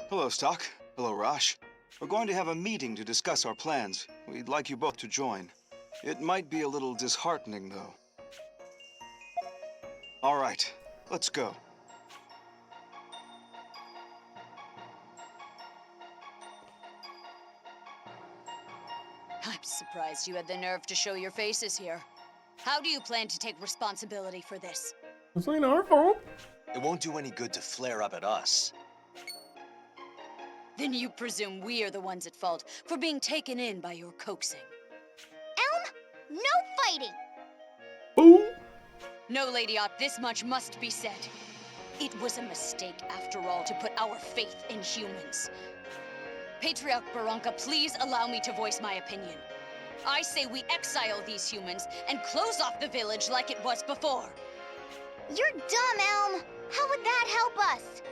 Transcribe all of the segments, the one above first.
Hello, Stock. Hello, Rosh. We're going to have a meeting to discuss our plans. We'd like you both to join. It might be a little disheartening, though. All right, let's go. I'm surprised you had the nerve to show your faces here. How do you plan to take responsibility for this? This ain't our fault. It won't do any good to flare up at us. Then you presume we are the ones at fault for being taken in by your coaxing. Elm, no fighting! Ooh. No, Lady Ott, this much must be said. It was a mistake, after all, to put our faith in humans. Patriarch Baranka, please allow me to voice my opinion. I say we exile these humans and close off the village like it was before. You're dumb, Elm. How would that help us?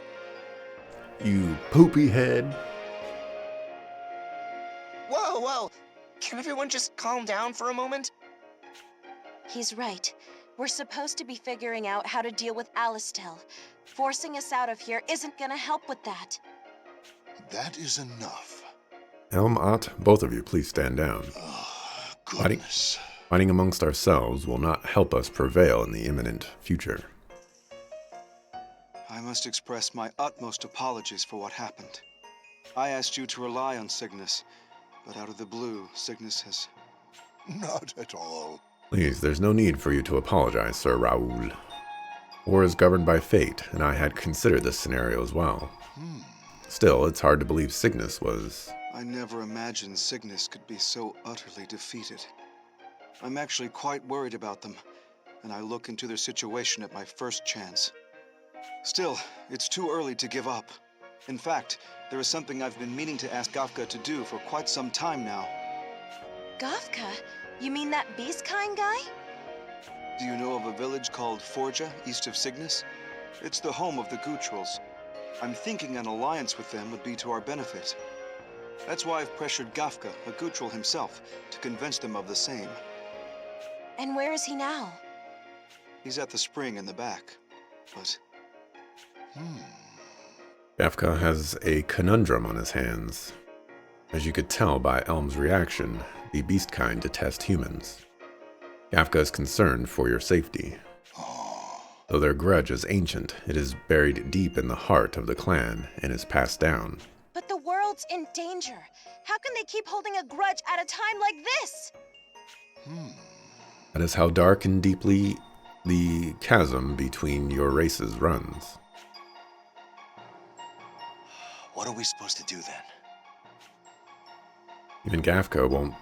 You poopy head. Whoa! Can everyone just calm down for a moment? He's right. We're supposed to be figuring out how to deal with Alistel. Forcing us out of here isn't gonna help with that. That is enough. Elm, Ott, both of you, please stand down. Goodness. Fighting amongst ourselves will not help us prevail in the imminent future. I must express my utmost apologies for what happened. I asked you to rely on Cygnus, but out of the blue, Cygnus has... Not at all. Please, there's no need for you to apologize, Sir Raoul. War is governed by fate, and I had considered this scenario as well. Still, it's hard to believe Cygnus was... I never imagined Cygnus could be so utterly defeated. I'm actually quite worried about them, and I look into their situation at my first chance. Still, it's too early to give up. In fact, there is something I've been meaning to ask Gafka to do for quite some time now. Gafka? You mean that beast-kind guy? Do you know of a village called Forja, east of Cygnus? It's the home of the Gutrals. I'm thinking an alliance with them would be to our benefit. That's why I've pressured Gafka, a Gutral himself, to convince them of the same. And where is he now? He's at the spring in the back, but... Gafka has a conundrum on his hands. As you could tell by Elm's reaction, the beast kind detest humans. Gafka is concerned for your safety. Though their grudge is ancient, it is buried deep in the heart of the clan and is passed down. But the world's in danger. How can they keep holding a grudge at a time like this? That is how dark and deeply the chasm between your races runs. What are we supposed to do then? Even Gafka won't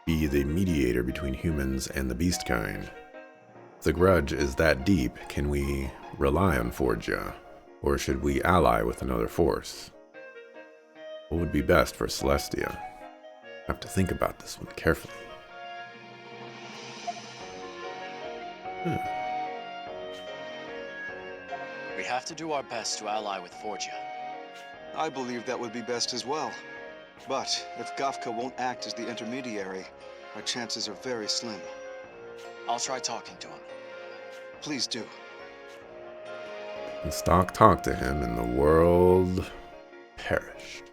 be the mediator between humans and the beast kind. If the grudge is that deep, can we rely on Forja, or should we ally with another force? What would be best for Celestia? I have to think about this one carefully. We have to do our best to ally with Forja. I believe that would be best as well. But if Gafka won't act as the intermediary, our chances are very slim. I'll try talking to him. Please do. And Stock talked to him, and the world perished.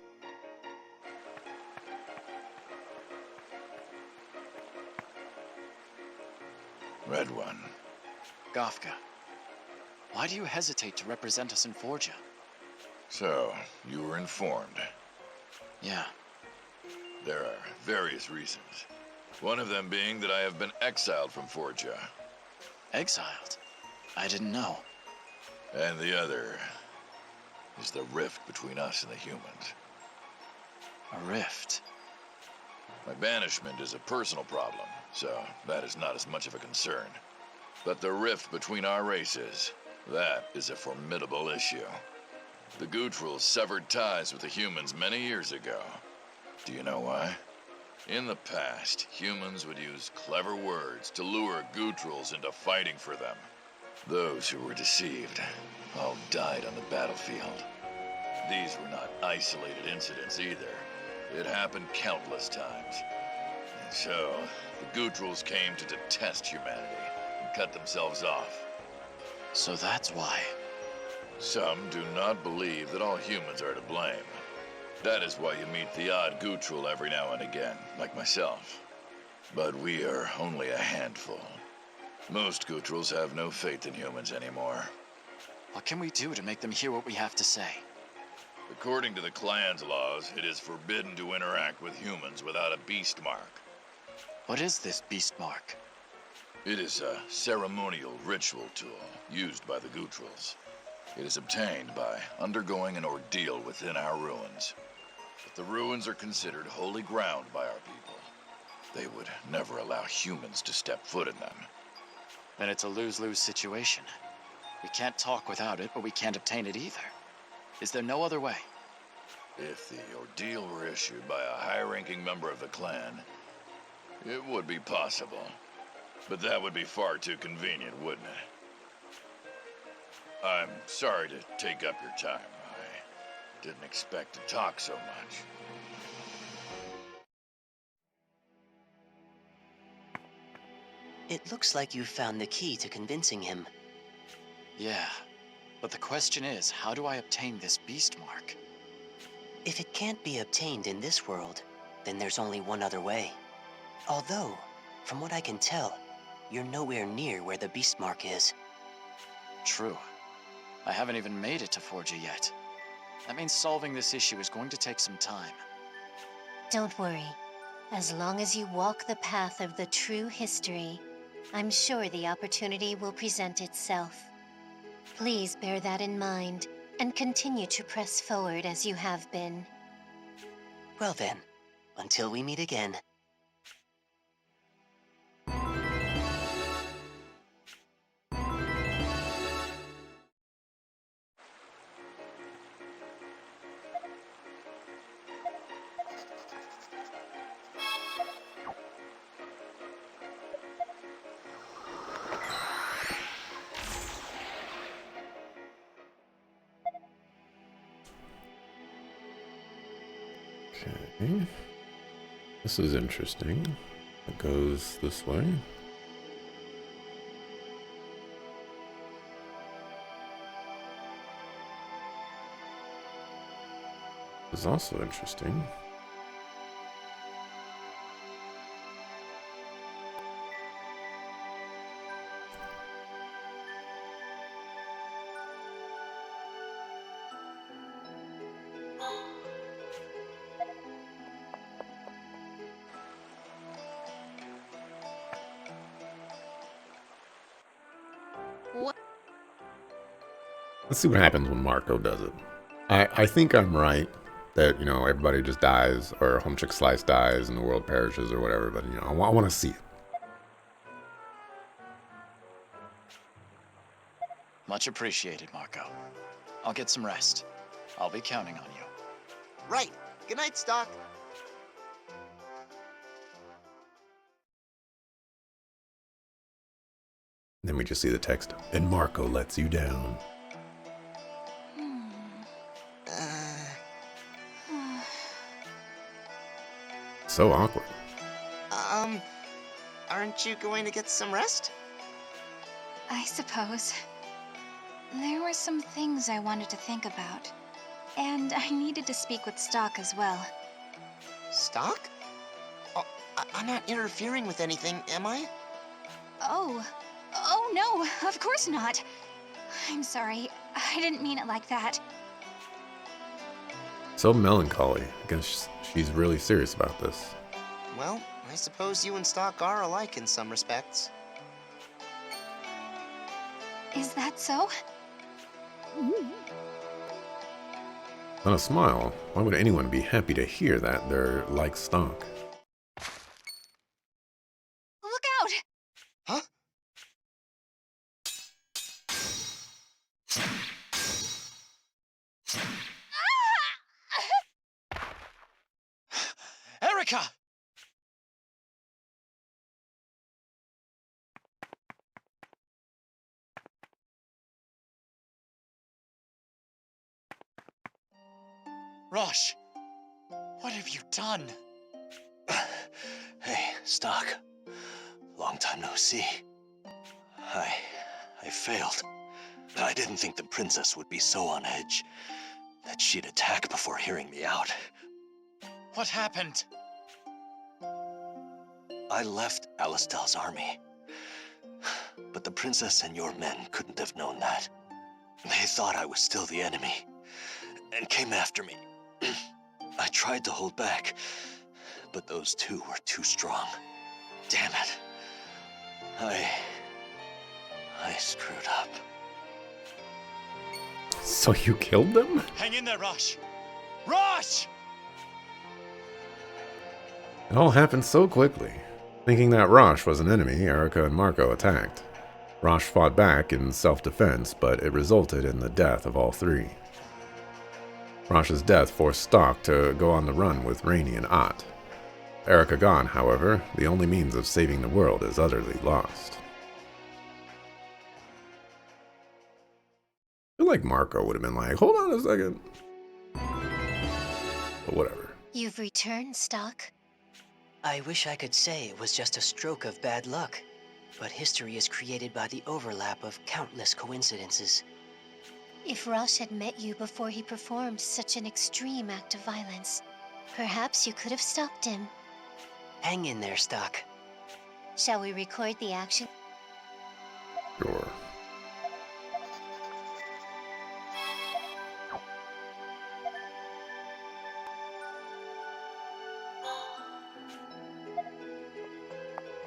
Red one. Gafka, why do you hesitate to represent us in Forja? So, you were informed. Yeah. There are various reasons. One of them being that I have been exiled from Forja. Exiled? I didn't know. And the other is the rift between us and the humans. A rift? My banishment is a personal problem, so that is not as much of a concern. But the rift between our races, that is a formidable issue. The Gutrals severed ties with the humans many years ago. Do you know why? In the past, humans would use clever words to lure Gutrals into fighting for them. Those who were deceived all died on the battlefield. These were not isolated incidents either. It happened countless times. And so, the Gutrals came to detest humanity and cut themselves off. So that's why. Some do not believe that all humans are to blame. That is why you meet the odd Gutril every now and again, like myself. But we are only a handful. Most Gutrils have no faith in humans anymore. What can we do to make them hear what we have to say? According to the clan's laws, it is forbidden to interact with humans without a beast mark. What is this beast mark? It is a ceremonial ritual tool used by the Gutrils. It is obtained by undergoing an ordeal within our ruins. But the ruins are considered holy ground by our people. They would never allow humans to step foot in them. Then it's a lose-lose situation. We can't talk without it, but we can't obtain it either. Is there no other way? If the ordeal were issued by a high-ranking member of the clan, it would be possible. But that would be far too convenient, wouldn't it? I'm sorry to take up your time. I didn't expect to talk so much. It looks like you found the key to convincing him. Yeah, but the question is, how do I obtain this beast mark? If it can't be obtained in this world, then there's only one other way. Although, from what I can tell, you're nowhere near where the beast mark is. True. I haven't even made it to Forgia yet. That means solving this issue is going to take some time. Don't worry. As long as you walk the path of the true history, I'm sure the opportunity will present itself. Please bear that in mind, and continue to press forward as you have been. Well then, until we meet again. Okay. This is interesting. It goes this way. This is also interesting. Let's see what happens when Marco does it. I think I'm right that, you know, everybody just dies, or Home Chick Slice dies and the world perishes or whatever, but, you know, I want to see it. Much appreciated, Marco. I'll get some rest. I'll be counting on you. Right. Good night, Stock. Then we just see the text, and Marco lets you down. So awkward. Aren't you going to get some rest? I suppose. There were some things I wanted to think about. And I needed to speak with Stock as well. Stock? Oh, I'm not interfering with anything, am I? Oh no, of course not. I'm sorry, I didn't mean it like that. So melancholy. I guess she's really serious about this. Well, I suppose you and Stock are alike in some respects. Is that so? On a smile, why would anyone be happy to hear that they're like Stock? Look out! Huh? Erica! Rosh, what have you done? Hey, Stock. Long time no see. I failed. I didn't think the princess would be so on edge that she'd attack before hearing me out. What happened? I left Alistel's army. But the princess and your men couldn't have known that. They thought I was still the enemy, and came after me. I tried to hold back, but those two were too strong. Damn it. I screwed up. So you killed them? Hang in there, Rosh! Rosh! It all happened so quickly. Thinking that Rosh was an enemy, Erica and Marco attacked. Rosh fought back in self-defense, but it resulted in the death of all three. Rosh's death forced Stock to go on the run with Rainey and Ott. Erica gone, however, the only means of saving the world is utterly lost. I feel like Marco would have been like, hold on a second. But whatever. You've returned, Stock. I wish I could say it was just a stroke of bad luck, but history is created by the overlap of countless coincidences. If Rosh had met you before he performed such an extreme act of violence, perhaps you could have stopped him. Hang in there, Stock. Shall we record the action? Sure.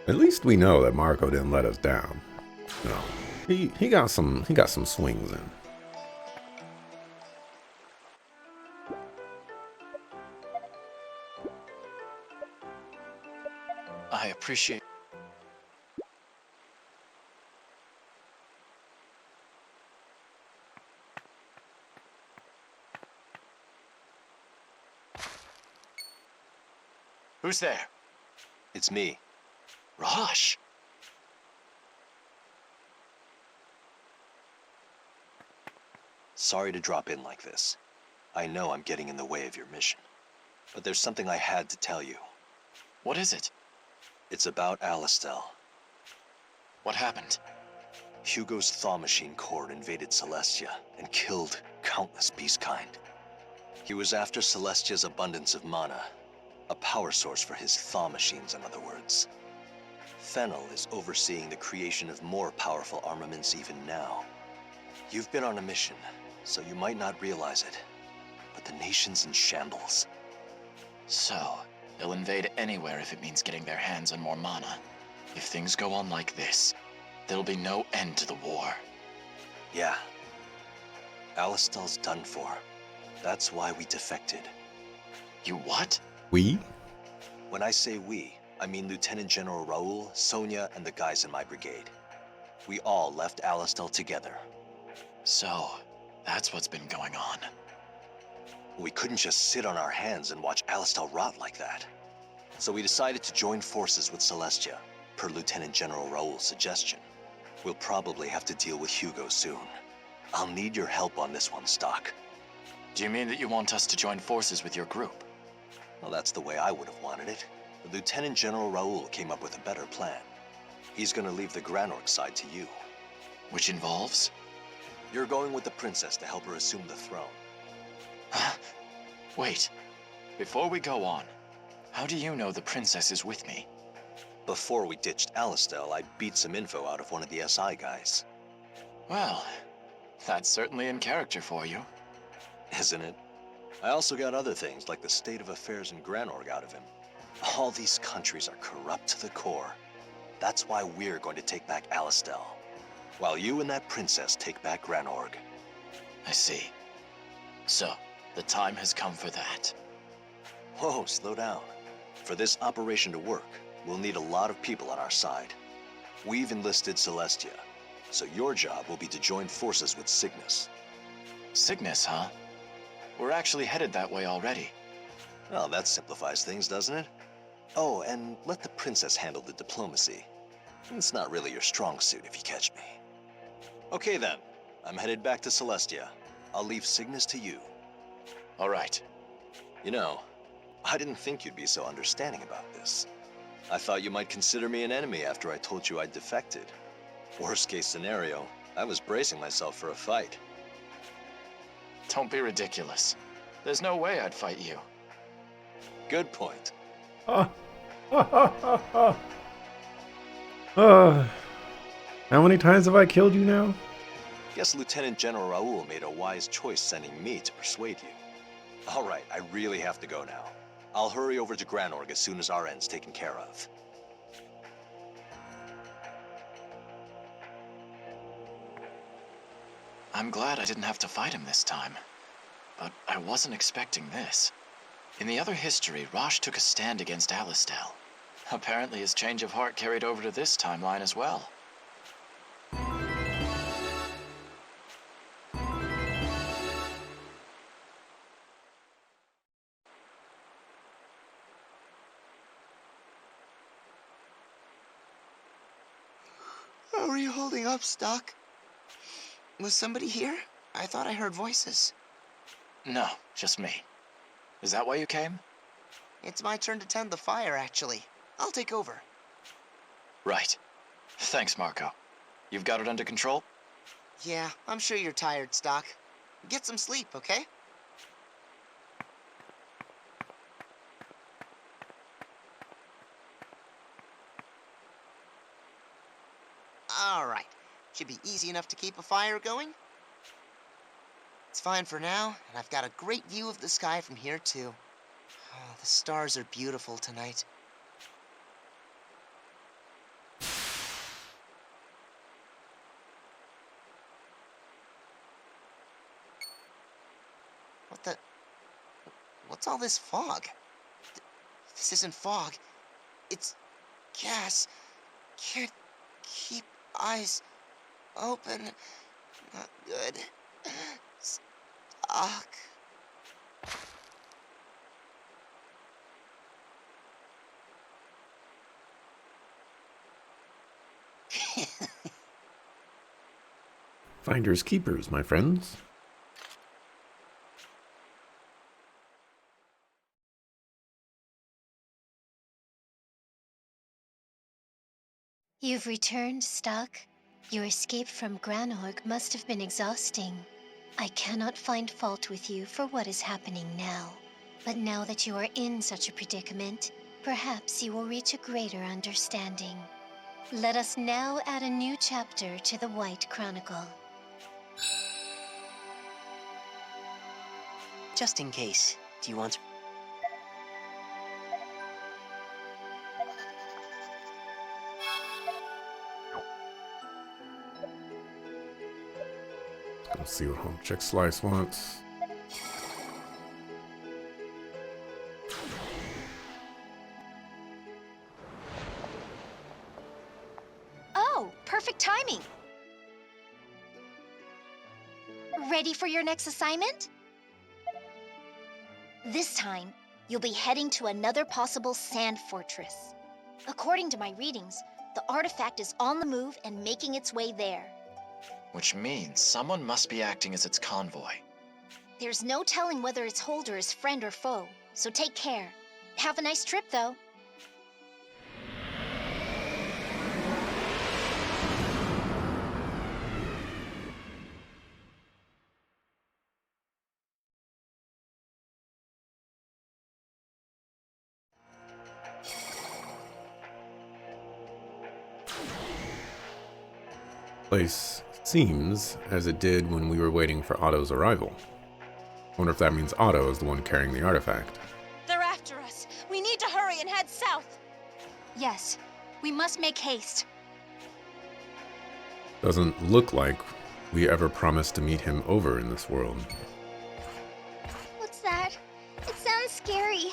At least we know that Marco didn't let us down. No, he got some swings in. I appreciate... Who's there? It's me. Rosh! Sorry to drop in like this. I know I'm getting in the way of your mission. But there's something I had to tell you. What is it? It's about Alistel. What happened? Hugo's Thaw Machine Corps invaded Celestia and killed countless beastkind. He was after Celestia's abundance of mana. A power source for his Thaw Machines, in other words. Fennel is overseeing the creation of more powerful armaments even now. You've been on a mission, so you might not realize it, but the nation's in shambles. So, they'll invade anywhere if it means getting their hands on more mana. If things go on like this, there'll be no end to the war. Yeah. Alistel's done for. That's why we defected. You what? We? When I say we, I mean Lieutenant General Raoul, Sonia, and the guys in my brigade. We all left Alistel together. So, that's what's been going on. We couldn't just sit on our hands and watch Alistel rot like that. So we decided to join forces with Celestia, per Lieutenant General Raoul's suggestion. We'll probably have to deal with Hugo soon. I'll need your help on this one, Stock. Do you mean that you want us to join forces with your group? Well, that's the way I would have wanted it. But Lieutenant General Raoul came up with a better plan. He's gonna leave the Granorg side to you. Which involves? You're going with the princess to help her assume the throne. Huh? Wait. Before we go on, how do you know the princess is with me? Before we ditched Alistel, I beat some info out of one of the SI guys. Well, that's certainly in character for you. Isn't it? I also got other things, like the state of affairs in Granorg out of him. All these countries are corrupt to the core. That's why we're going to take back Alistel, while you and that princess take back Granorg. I see. So, the time has come for that. Whoa, slow down. For this operation to work, we'll need a lot of people on our side. We've enlisted Celestia, so your job will be to join forces with Cygnus. Cygnus, huh? We're actually headed that way already. Well, that simplifies things, doesn't it? Oh, and let the princess handle the diplomacy. It's not really your strong suit, if you catch me. Okay then, I'm headed back to Celestia. I'll leave Cygnus to you. All right. You know, I didn't think you'd be so understanding about this. I thought you might consider me an enemy after I told you I'd defected. Worst case scenario, I was bracing myself for a fight. Don't be ridiculous. There's no way I'd fight you. Good point. How many times have I killed you now? Guess Lieutenant General Raoul made a wise choice sending me to persuade you. All right, I really have to go now. I'll hurry over to Granorg as soon as our end's taken care of. I'm glad I didn't have to fight him this time. But I wasn't expecting this. In the other history, Rosh took a stand against Alistel. Apparently his change of heart carried over to this timeline as well. How are you holding up, Stock? Was somebody here? I thought I heard voices. No, just me. Is that why you came? It's my turn to tend the fire, actually. I'll take over. Right. Thanks, Marco. You've got it under control? Yeah, I'm sure you're tired, Stock. Get some sleep, okay? Alright. Should be easy enough to keep a fire going. It's fine for now, and I've got a great view of the sky from here, too. Oh, the stars are beautiful tonight. What the... What's all this fog? This isn't fog. It's gas. Can't keep eyes open. Not good. Stock. Finders keepers, my friends. You've returned, Stock. Your escape from Granorg must have been exhausting. I cannot find fault with you for what is happening now. But now that you are in such a predicament, perhaps you will reach a greater understanding. Let us now add a new chapter to the White Chronicle. Just in case, do you want to... Let's see what Home Chick Slice wants. Oh, perfect timing. Ready for your next assignment? This time, you'll be heading to another possible sand fortress. According to my readings, the artifact is on the move and making its way there. Which means someone must be acting as its convoy. There's no telling whether its holder is friend or foe, so take care. Have a nice trip, though. Place seems as it did when we were waiting for Otto's arrival. Wonder if that means Otto is the one carrying the artifact. They're after us. We need to hurry and head south. Yes, we must make haste. Doesn't look like we ever promised to meet him over in this world. What's that? It sounds scary.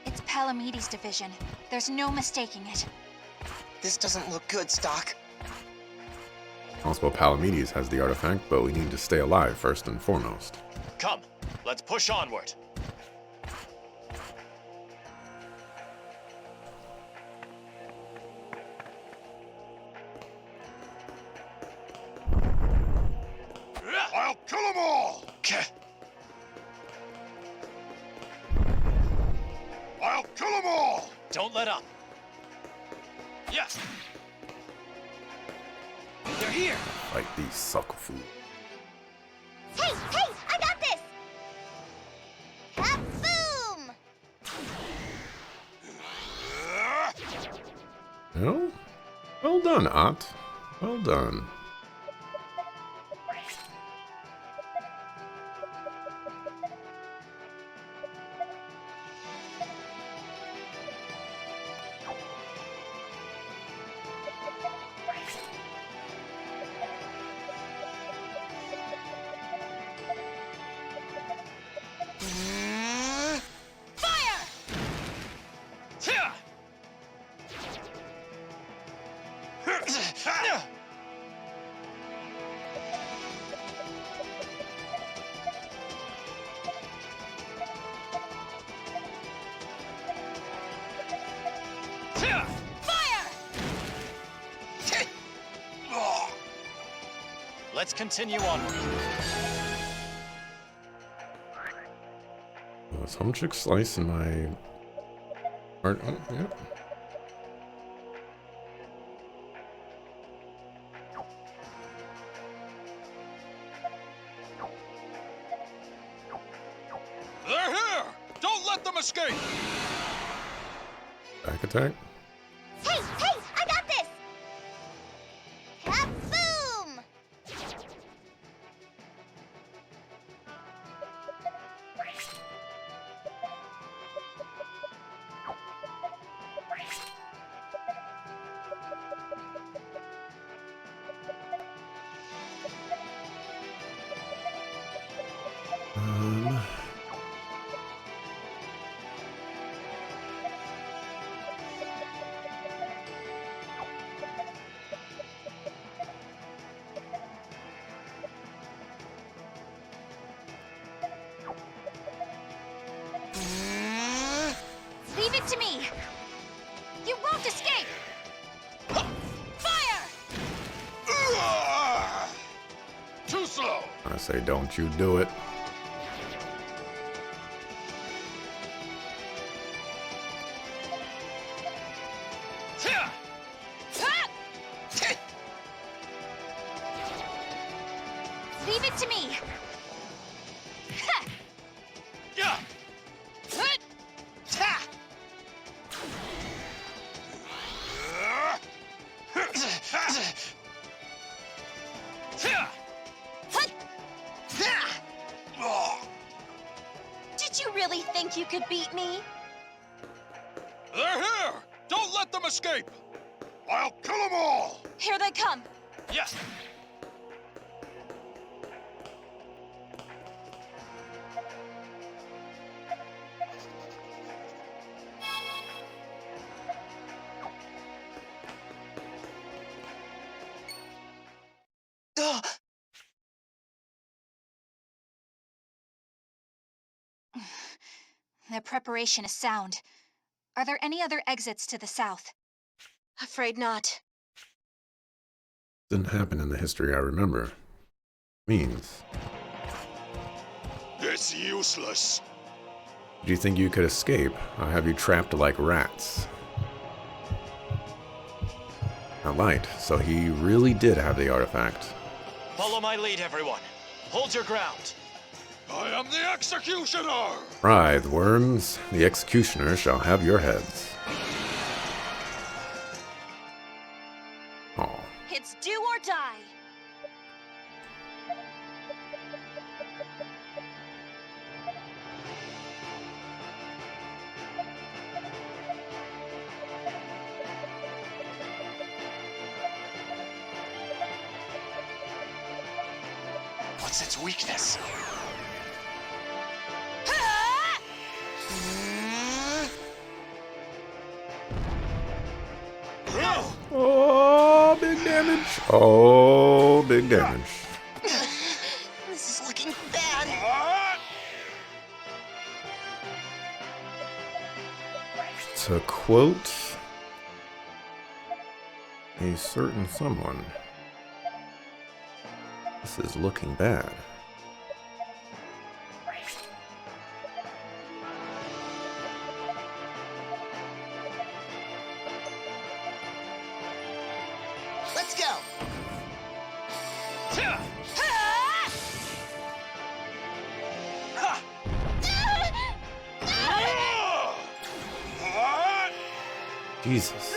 It's Palamedes' division. There's no mistaking it. This doesn't look good, Stock. Possible Palamedes has the artifact, but we need to stay alive first and foremost. Come, let's push onward. I'll kill them all! I'll kill them all! Don't let up. Yes. They're here. Like these sucker fools. Hey, I got this! Kaboom! done, Ott. Well done. Let's continue onward. Some chick slice in my heart. Oh, yeah. They're here! Don't let them escape! Back attack. Hey, I got this! Kaboom! Um, Leave it to me! You won't escape! Fire! Too slow! I say, don't you do it. Leave it to me! Yeah! Did you really think you could beat me? They're here! Don't let them escape! I'll kill them all! Here they come. Yes! Their preparation is sound. Are there any other exits to the south? Afraid not. Didn't happen in the history I remember. Means. It's useless. Do you think you could escape? I'll have you trapped like rats. Not light, so he really did have the artifact. Follow my lead, everyone. Hold your ground. I am the executioner! Writhe, worms. The executioner shall have your heads. Oh. It's do or die. What's its weakness? Oh, big damage. Oh, big damage. This is looking bad. To quote a certain someone, this is looking bad. Let's go. Jesus.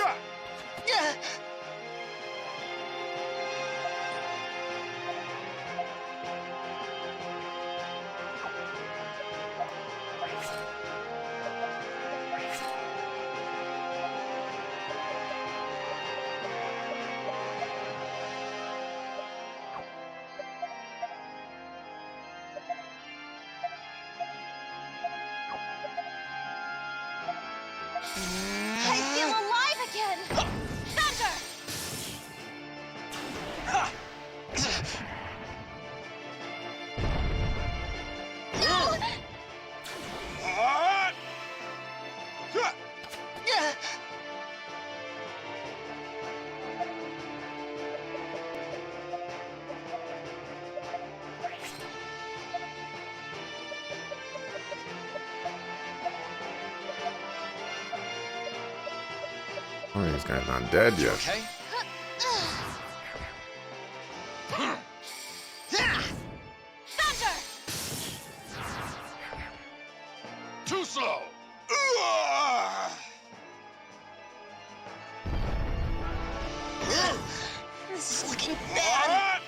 I feel alive again! Thunder! Oh, this guy's not dead You yet. okay? Thunder! Too slow! This is looking bad.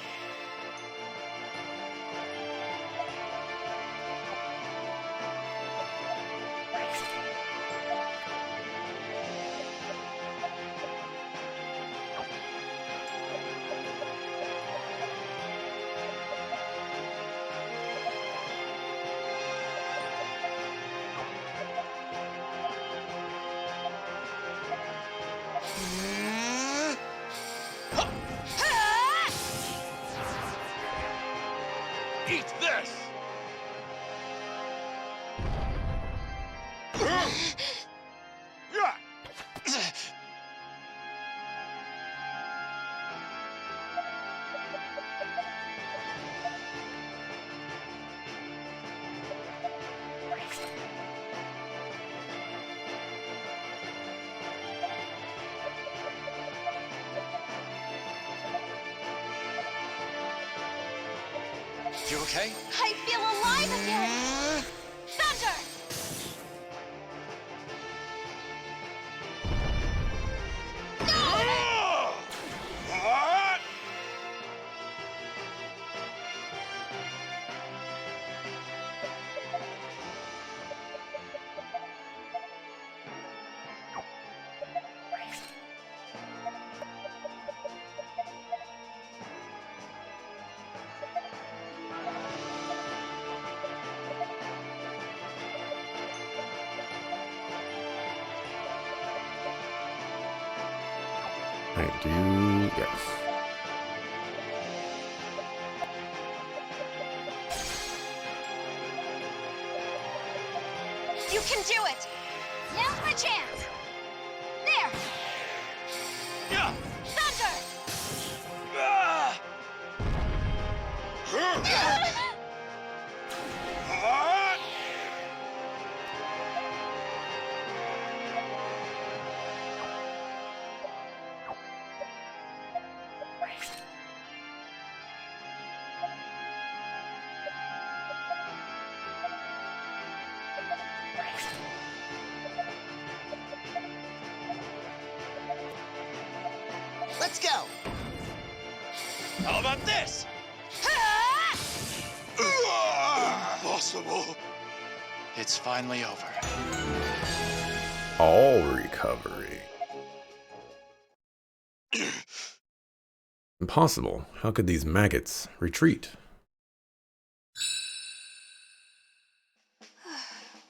Eat this! You okay? I feel alive again! Thunder! I do, yes. You can do it! Now's my chance! There! Thunder! Let's go. How about this? Impossible! It's finally over. All recovery. Impossible. How could these maggots retreat?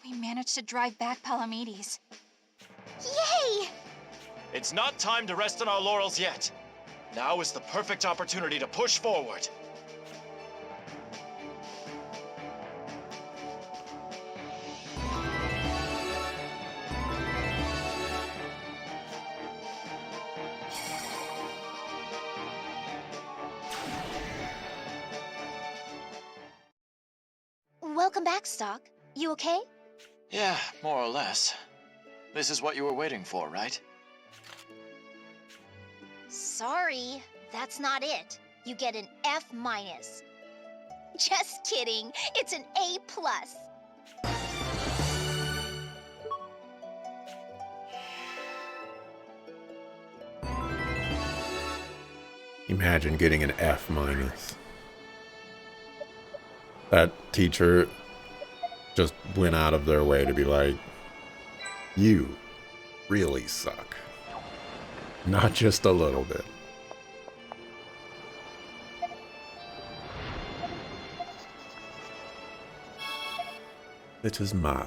We managed to drive back Palamedes. Yay! It's not time to rest on our laurels yet. Now is the perfect opportunity to push forward. Welcome back, Stock. You okay? Yeah, more or less. This is what you were waiting for, right? Sorry, that's not it. You get an F-. Just kidding. It's an A+. Imagine getting an F-. That teacher just went out of their way to be like, you really suck. Not just a little bit. It is my